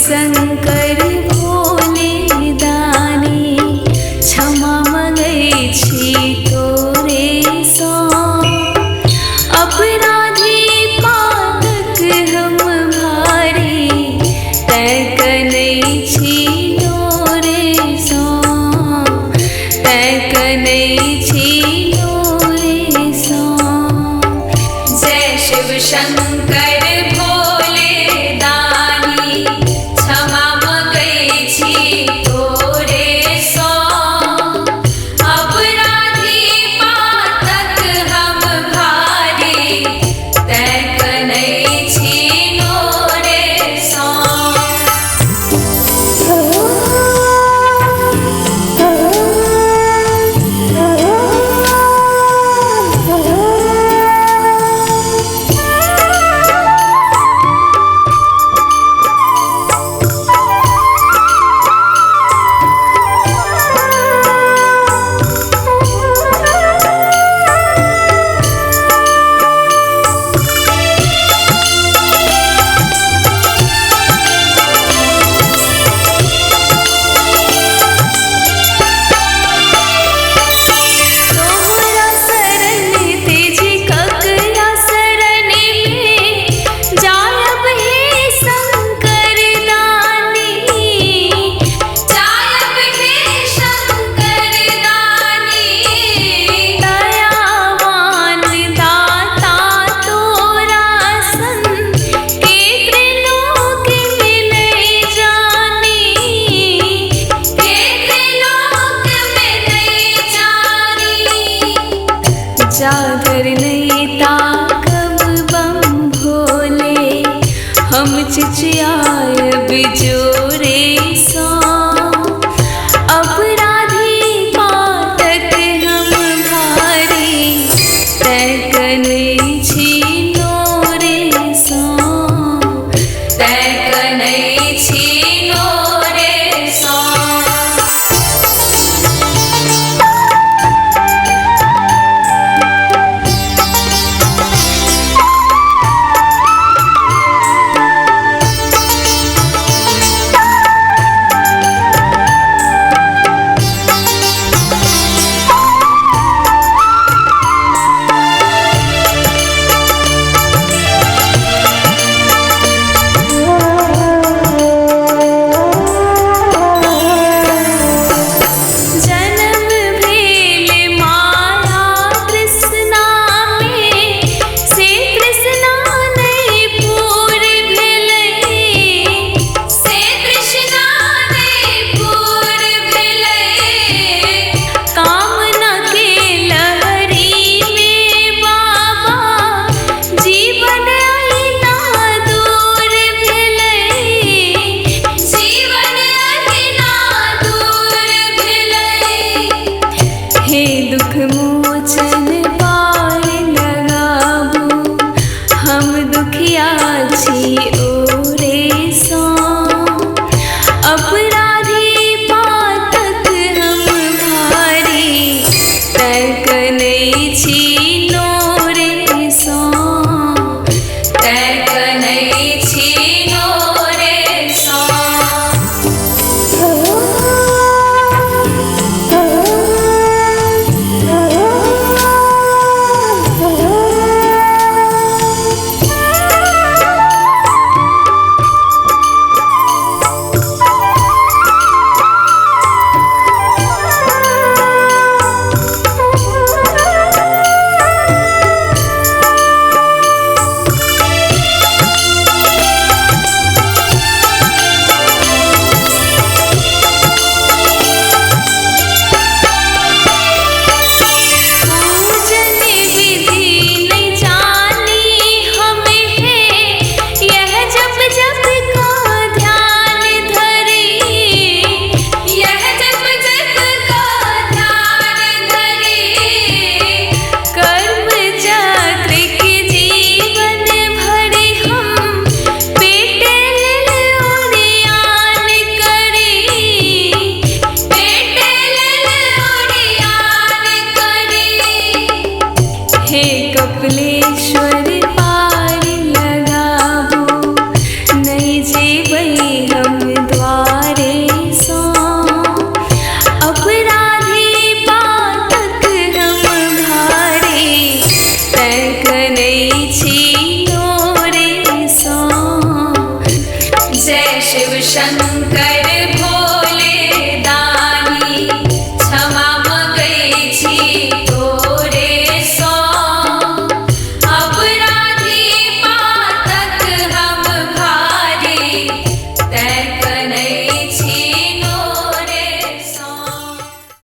शिवशंकर भोले दानी क्षमा मंगै छी तोरे सँ अपराधी पातक हम भारी तैं कनै छी नोरे सँ तैं कनै छी नोरे सँ जय शिव शंकर भोले दानी क्षमा मंगै छी तोरे सँ अपराधी पातक हम भारी तैं कनै छी नोरे सँ तोहरा शरण तेजी ककरा शरण में जायब हे शंकर दानी जायब हे शंकर दानी दयावान दाता तोरा सन के त्रिलोक में नहीं जानी के त्रिलोक में नहीं जानी जागर नहीं ताकब बम भोले हम चिचियायब जोरे सँ अपराधी पातक हम भारी तैं कनै छी नोरे सँ तैं कनै छी नोरे सँ जन्म भेल माया तृष्णा में से तृष्णा नहीं पूर भेलै से तृष्णा नहीं पूर भेलै कामना के लहरी में बाबा जीवन अहिना दूर भेलै जीवन अहिना दूर भेलै हे दुख मोचन पार लगाबू हम दुखिया छी ओरे सँ अपराधी पातक हम भारी तैं कनै छी नोरे सँ तैं कनै छी नोरे सँ तै कन्हैया